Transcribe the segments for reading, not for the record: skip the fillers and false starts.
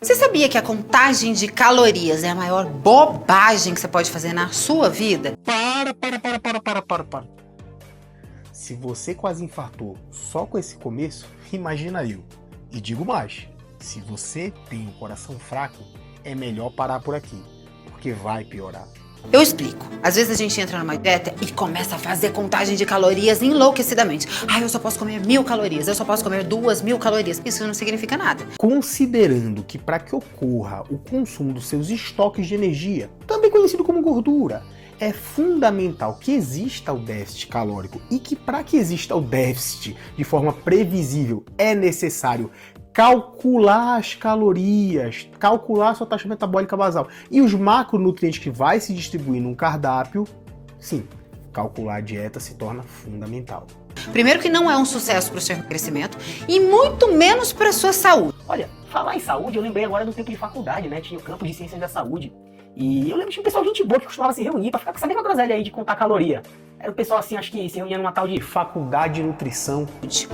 Você sabia que a contagem de calorias é a maior bobagem que você pode fazer na sua vida? Para. Se você quase infartou só com esse começo, imagina eu. E digo mais, se você tem um coração fraco, é melhor parar por aqui, porque vai piorar. Eu explico. Às vezes a gente entra numa dieta e começa a fazer contagem de calorias enlouquecidamente. Eu só posso comer 1000 calorias, eu só posso comer 2000 calorias. Isso não significa nada. Considerando que para que ocorra o consumo dos seus estoques de energia, também conhecido como gordura, é fundamental que exista o déficit calórico e que para que exista o déficit de forma previsível é necessário calcular as calorias, calcular a sua taxa metabólica basal e os macronutrientes que vai se distribuir num cardápio. Sim, calcular a dieta se torna fundamental. Primeiro que não é um sucesso para o seu emagrecimento e muito menos para a sua saúde. Olha, falar em saúde, eu lembrei agora do tempo de faculdade, né? Tinha o campo de ciências da saúde. E eu lembro que tinha um pessoal gente boa que costumava se reunir pra ficar com essa mesma groselha aí de contar caloria. Era o pessoal assim, acho que se reunia numa tal de faculdade de nutrição.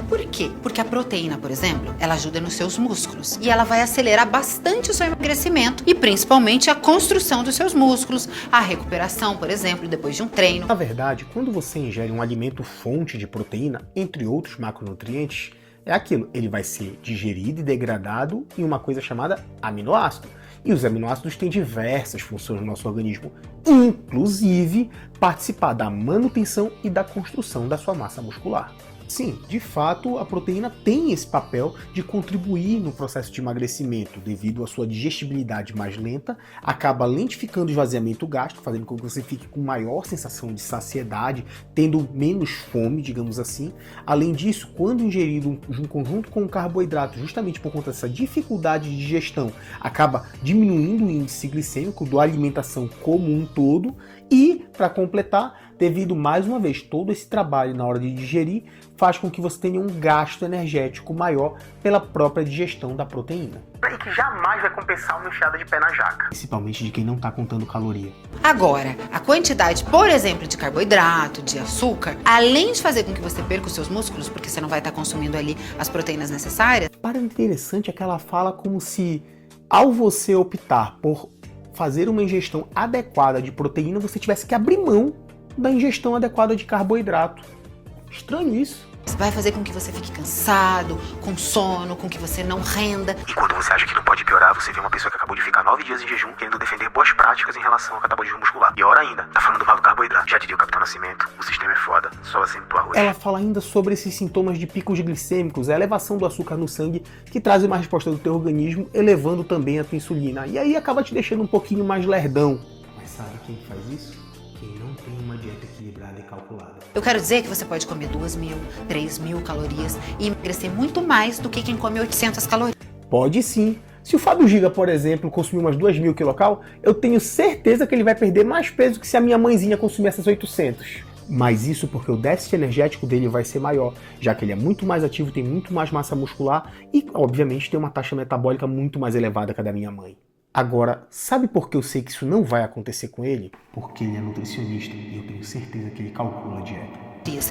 Por quê? Porque a proteína, por exemplo, ela ajuda nos seus músculos e ela vai acelerar bastante o seu emagrecimento e principalmente a construção dos seus músculos, a recuperação, por exemplo, depois de um treino. Na verdade, quando você ingere um alimento fonte de proteína, entre outros macronutrientes, é aquilo, ele vai ser digerido e degradado em uma coisa chamada aminoácido. E os aminoácidos têm diversas funções no nosso organismo, inclusive participar da manutenção e da construção da sua massa muscular. Sim, de fato, a proteína tem esse papel de contribuir no processo de emagrecimento, devido à sua digestibilidade mais lenta, acaba lentificando o esvaziamento gástrico, fazendo com que você fique com maior sensação de saciedade, tendo menos fome, digamos assim. Além disso, quando ingerido em conjunto com o carboidrato, justamente por conta dessa dificuldade de digestão, acaba diminuindo o índice glicêmico da alimentação como um todo e, para completar, devido mais uma vez todo esse trabalho na hora de digerir, faz com que você tenha um gasto energético maior pela própria digestão da proteína. E que jamais vai compensar uma enfiada de pé na jaca. Principalmente de quem não está contando caloria. Agora, a quantidade, por exemplo, de carboidrato, de açúcar, além de fazer com que você perca os seus músculos, porque você não vai estar consumindo ali as proteínas necessárias. Para interessante é que ela fala como se, ao você optar por fazer uma ingestão adequada de proteína, você tivesse que abrir mão da ingestão adequada de carboidrato. Estranho isso. Vai fazer com que você fique cansado, com sono, com que você não renda. E quando você acha que não pode piorar, você vê uma pessoa que acabou de ficar 9 dias em jejum querendo defender boas práticas em relação ao catabolismo muscular. E ora ainda, tá falando mal do carboidrato. Já diria o Capitão Nascimento, o sistema é foda, só assim pro arroz. Ela fala ainda sobre esses sintomas de picos glicêmicos, a elevação do açúcar no sangue, que traz uma resposta do teu organismo, elevando também a tua insulina. E aí acaba te deixando um pouquinho mais lerdão. Mas sabe quem faz isso? Quem não tem uma dieta equilibrada e calculada. Eu quero dizer que você pode comer 2000, 3000 calorias e emagrecer muito mais do que quem come 800 calorias. Pode sim. Se o Fábio Giga, por exemplo, consumir umas 2000 quilocal, eu tenho certeza que ele vai perder mais peso que se a minha mãezinha consumir essas 800. Mas isso porque o déficit energético dele vai ser maior, já que ele é muito mais ativo, tem muito mais massa muscular e, obviamente, tem uma taxa metabólica muito mais elevada que a da minha mãe. Agora, sabe por que eu sei que isso não vai acontecer com ele? Porque ele é nutricionista e eu tenho certeza que ele calcula a dieta.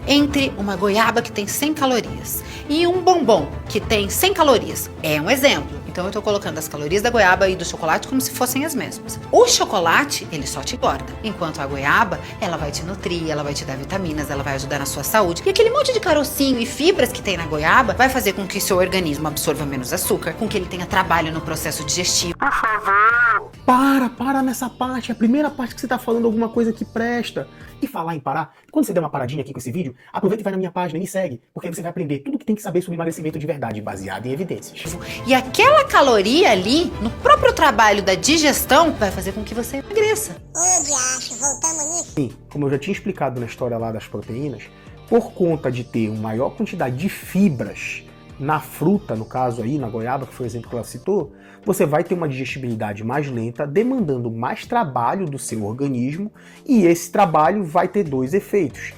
Entre uma goiaba que tem 100 calorias e um bombom que tem 100 calorias. É um exemplo. Então eu tô colocando as calorias da goiaba e do chocolate como se fossem as mesmas. O chocolate, ele só te engorda, enquanto a goiaba, ela vai te nutrir, ela vai te dar vitaminas, ela vai ajudar na sua saúde. E aquele monte de carocinho e fibras que tem na goiaba vai fazer com que seu organismo absorva menos açúcar, com que ele tenha trabalho no processo digestivo. Por favor! Para nessa parte, a primeira parte que você tá falando alguma coisa que presta. E falar em parar, quando você der uma paradinha aqui com esse vídeo, aproveita e vai na minha página e me segue, porque aí você vai aprender tudo que tem que saber sobre emagrecimento de verdade, baseado em evidências. E aquela caloria ali, no próprio trabalho da digestão, vai fazer com que você emagreça. Ô, diacho, voltamos nisso? Sim, como eu já tinha explicado na história lá das proteínas, por conta de ter uma maior quantidade de fibras na fruta, no caso aí, na goiaba, que foi o exemplo que ela citou, você vai ter uma digestibilidade mais lenta, demandando mais trabalho do seu organismo, e esse trabalho vai ter dois efeitos.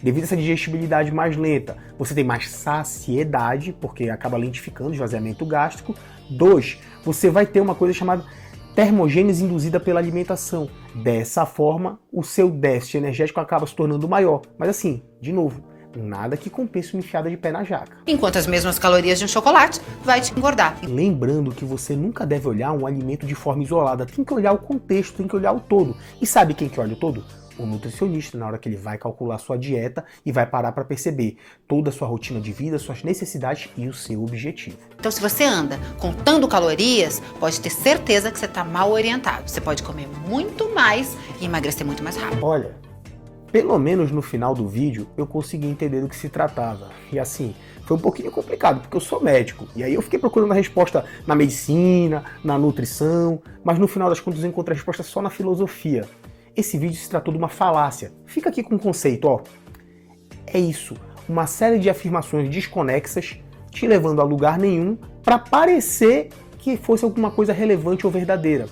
Devido a essa digestibilidade mais lenta, você tem mais saciedade, porque acaba lentificando o esvaziamento gástrico. 2, você vai ter uma coisa chamada termogênese induzida pela alimentação. Dessa forma, o seu déficit energético acaba se tornando maior. Mas assim, de novo, Nada que compense uma enfiada de pé na jaca. Enquanto as mesmas calorias de um chocolate vai te engordar. E lembrando que você nunca deve olhar um alimento de forma isolada, tem que olhar o contexto, tem que olhar o todo. E sabe quem que olha o todo? O nutricionista, na hora que ele vai calcular sua dieta e vai parar para perceber toda a sua rotina de vida, suas necessidades e o seu objetivo. Então, se você anda contando calorias, pode ter certeza que você está mal orientado. Você pode comer muito mais e emagrecer muito mais rápido. Olha, pelo menos no final do vídeo eu consegui entender do que se tratava. E assim, foi um pouquinho complicado, porque eu sou médico. E aí eu fiquei procurando a resposta na medicina, na nutrição, mas no final das contas eu encontrei a resposta só na filosofia. Esse vídeo se tratou de uma falácia. Fica aqui com um conceito, ó. É isso, uma série de afirmações desconexas te levando a lugar nenhum para parecer que fosse alguma coisa relevante ou verdadeira.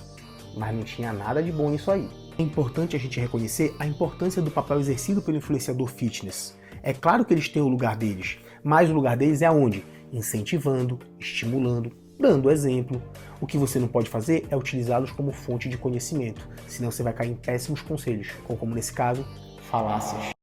Mas não tinha nada de bom nisso aí. É importante a gente reconhecer a importância do papel exercido pelo influenciador fitness. É claro que eles têm o lugar deles, mas o lugar deles é aonde? Incentivando, estimulando, dando exemplo. O que você não pode fazer é utilizá-los como fonte de conhecimento, senão você vai cair em péssimos conselhos, ou como nesse caso, falácias.